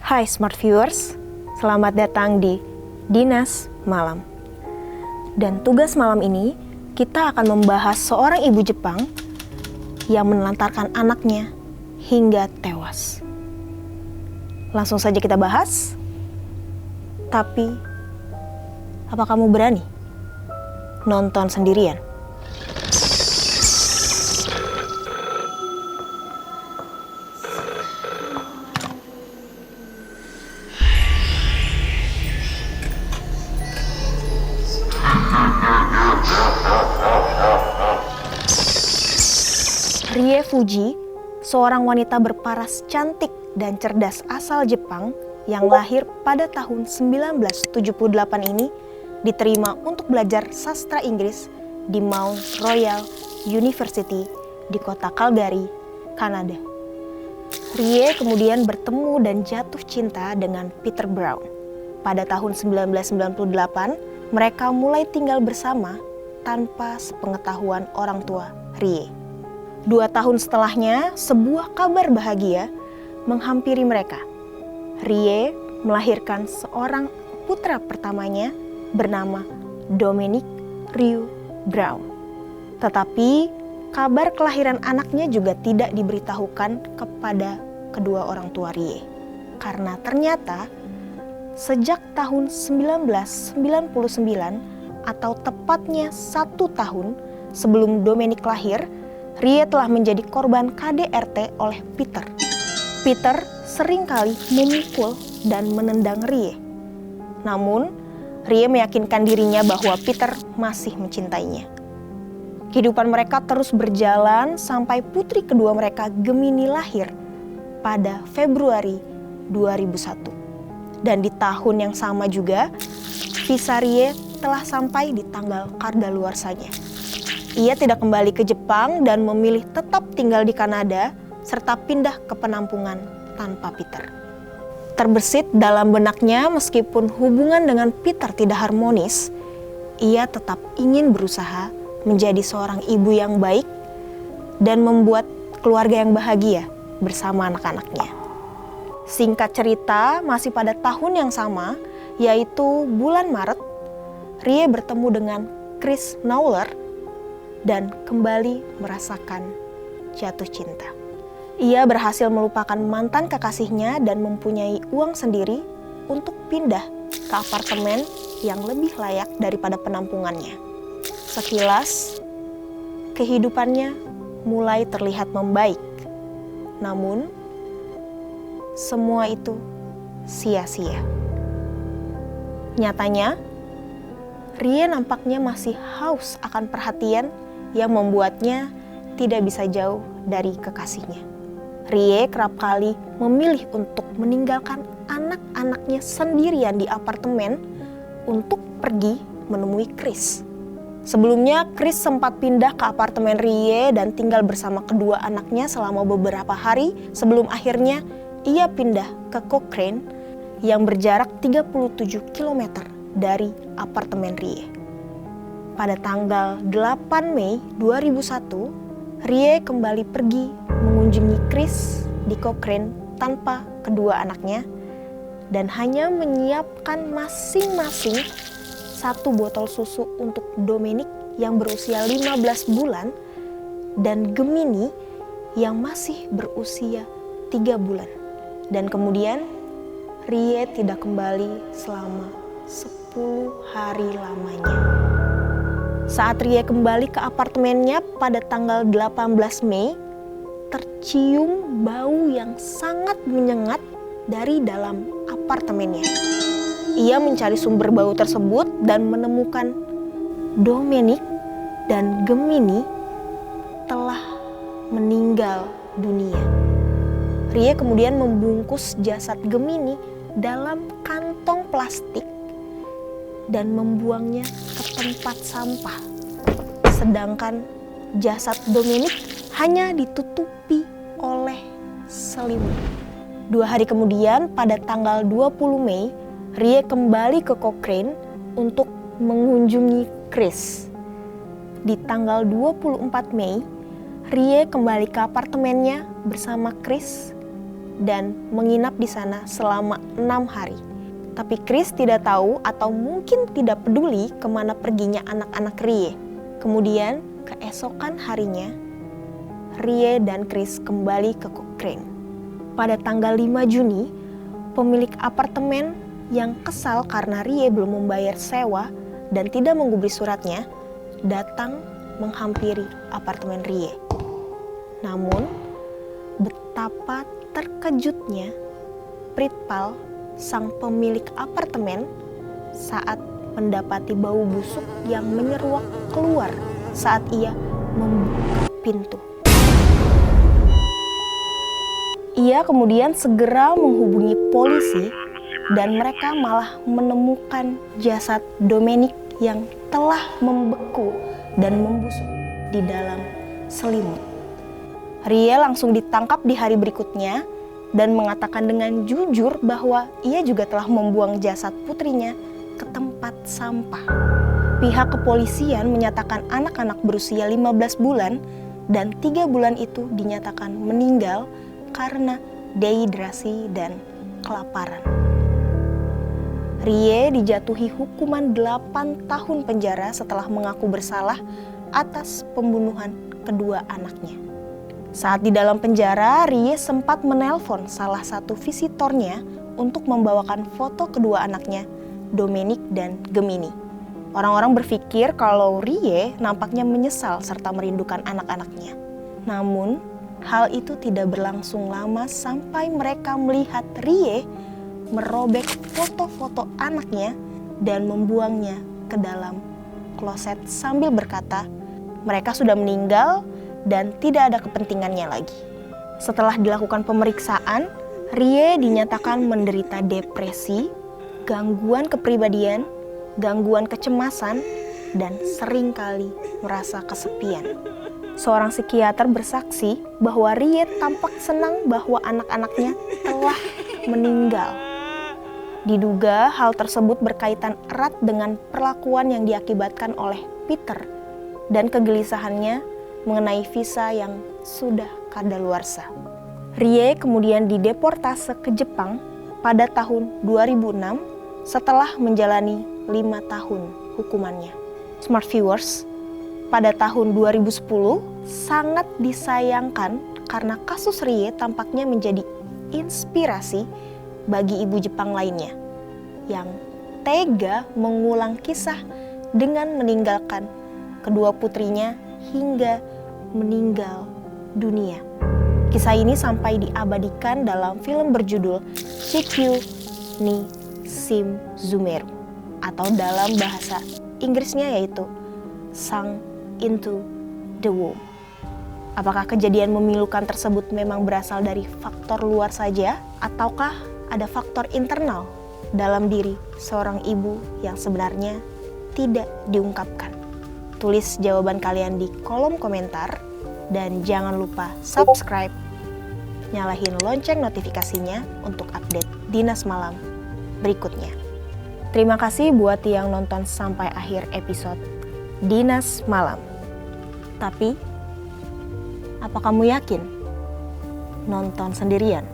Hai Smart Viewers, selamat datang di Dinas Malam. Dan tugas malam ini, kita akan membahas seorang ibu Jepang yang menelantarkan anaknya hingga tewas. Langsung saja kita bahas. Tapi, apa kamu berani nonton sendirian? Rie Fuji, seorang wanita berparas cantik dan cerdas asal Jepang yang lahir pada tahun 1978 ini diterima untuk belajar sastra Inggris di Mount Royal University di kota Calgary, Kanada. Rie kemudian bertemu dan jatuh cinta dengan Peter Brown. Pada tahun 1998, mereka mulai tinggal bersama tanpa sepengetahuan orang tua Rie. 2 tahun setelahnya, sebuah kabar bahagia menghampiri mereka. Rie melahirkan seorang putra pertamanya bernama Dominic Ryu Brown. Tetapi kabar kelahiran anaknya juga tidak diberitahukan kepada kedua orang tua Rie. Karena ternyata sejak tahun 1999 atau tepatnya 1 tahun sebelum Dominic lahir, Rie telah menjadi korban KDRT oleh Peter. Peter seringkali memukul dan menendang Rie. Namun, Rie meyakinkan dirinya bahwa Peter masih mencintainya. Kehidupan mereka terus berjalan sampai putri kedua mereka, Gemini, lahir pada Februari 2001. Dan di tahun yang sama juga, visa Rie telah sampai di tanggal kadaluarsanya. Ia tidak kembali ke Jepang dan memilih tetap tinggal di Kanada serta pindah ke penampungan tanpa Peter. Terbersit dalam benaknya meskipun hubungan dengan Peter tidak harmonis, ia tetap ingin berusaha menjadi seorang ibu yang baik dan membuat keluarga yang bahagia bersama anak-anaknya. Singkat cerita, masih pada tahun yang sama, yaitu bulan Maret, Rie bertemu dengan Chris Knowler dan kembali merasakan jatuh cinta. Ia berhasil melupakan mantan kekasihnya dan mempunyai uang sendiri untuk pindah ke apartemen yang lebih layak daripada penampungannya. Sekilas, kehidupannya mulai terlihat membaik. Namun, semua itu sia-sia. Nyatanya, Rie nampaknya masih haus akan perhatian yang membuatnya tidak bisa jauh dari kekasihnya. Rie kerap kali memilih untuk meninggalkan anak-anaknya sendirian di apartemen untuk pergi menemui Chris. Sebelumnya, Chris sempat pindah ke apartemen Rie dan tinggal bersama kedua anaknya selama beberapa hari sebelum akhirnya ia pindah ke Cochrane yang berjarak 37 km dari apartemen Rie. Pada tanggal 8 Mei 2001, Rie kembali pergi mengunjungi Chris di Cochrane tanpa kedua anaknya dan hanya menyiapkan masing-masing 1 botol susu untuk Dominic yang berusia 15 bulan dan Gemini yang masih berusia 3 bulan. Dan kemudian Rie tidak kembali selama 10 hari lamanya. Saat Rie kembali ke apartemennya pada tanggal 18 Mei, tercium bau yang sangat menyengat dari dalam apartemennya. Ia mencari sumber bau tersebut dan menemukan Dominic dan Gemini telah meninggal dunia. Rie kemudian membungkus jasad Gemini dalam kantong plastik dan membuangnya ke tempat sampah. Sedangkan jasad Dominic hanya ditutupi oleh selimut. 2 hari kemudian, pada tanggal 20 Mei, Rie kembali ke Cochrane untuk mengunjungi Chris. Di tanggal 24 Mei, Rie kembali ke apartemennya bersama Chris dan menginap di sana selama 6 hari. Tapi Chris tidak tahu atau mungkin tidak peduli kemana perginya anak-anak Rie. Kemudian keesokan harinya, Rie dan Chris kembali ke Cochrane. Pada tanggal 5 Juni, pemilik apartemen yang kesal karena Rie belum membayar sewa dan tidak menggubris suratnya, datang menghampiri apartemen Rie. Namun, betapa terkejutnya Pritpal, sang pemilik apartemen, saat mendapati bau busuk yang menyeruak keluar saat ia membuka pintu. Ia kemudian segera menghubungi polisi dan mereka malah menemukan jasad Dominic yang telah membeku dan membusuk di dalam selimut. Rie langsung ditangkap di hari berikutnya dan mengatakan dengan jujur bahwa ia juga telah membuang jasad putrinya ke tempat sampah. Pihak kepolisian menyatakan anak-anak berusia 15 bulan dan 3 bulan itu dinyatakan meninggal karena dehidrasi dan kelaparan. Rie dijatuhi hukuman 8 tahun penjara setelah mengaku bersalah atas pembunuhan kedua anaknya. Saat di dalam penjara, Rie sempat menelpon salah satu visitornya untuk membawakan foto kedua anaknya, Dominic dan Gemini. Orang-orang berpikir kalau Rie nampaknya menyesal serta merindukan anak-anaknya. Namun, hal itu tidak berlangsung lama sampai mereka melihat Rie merobek foto-foto anaknya dan membuangnya ke dalam kloset sambil berkata, mereka sudah meninggal dan tidak ada kepentingannya lagi. Setelah dilakukan pemeriksaan, Rie dinyatakan menderita depresi, gangguan kepribadian, gangguan kecemasan, dan seringkali merasa kesepian. Seorang psikiater bersaksi bahwa Rie tampak senang bahwa anak-anaknya telah meninggal. Diduga hal tersebut berkaitan erat dengan perlakuan yang diakibatkan oleh Peter dan kegelisahannya mengenai visa yang sudah kadaluarsa. Rie kemudian dideportase ke Jepang pada tahun 2006 setelah menjalani 5 tahun hukumannya. Smart viewers, pada tahun 2010 sangat disayangkan karena kasus Rie tampaknya menjadi inspirasi bagi ibu Jepang lainnya yang tega mengulang kisah dengan meninggalkan kedua putrinya hingga meninggal dunia. Kisah ini sampai diabadikan dalam film berjudul Chikyu ni Shimizumeru atau dalam bahasa Inggrisnya yaitu Sunk into the Womb. Apakah kejadian memilukan tersebut memang berasal dari faktor luar saja ataukah ada faktor internal dalam diri seorang ibu yang sebenarnya tidak diungkapkan? Tulis jawaban kalian di kolom komentar dan jangan lupa subscribe, nyalahin lonceng notifikasinya untuk update Dinas Malam berikutnya. Terima kasih buat yang nonton sampai akhir episode Dinas Malam. Tapi, apa kamu yakin nonton sendirian?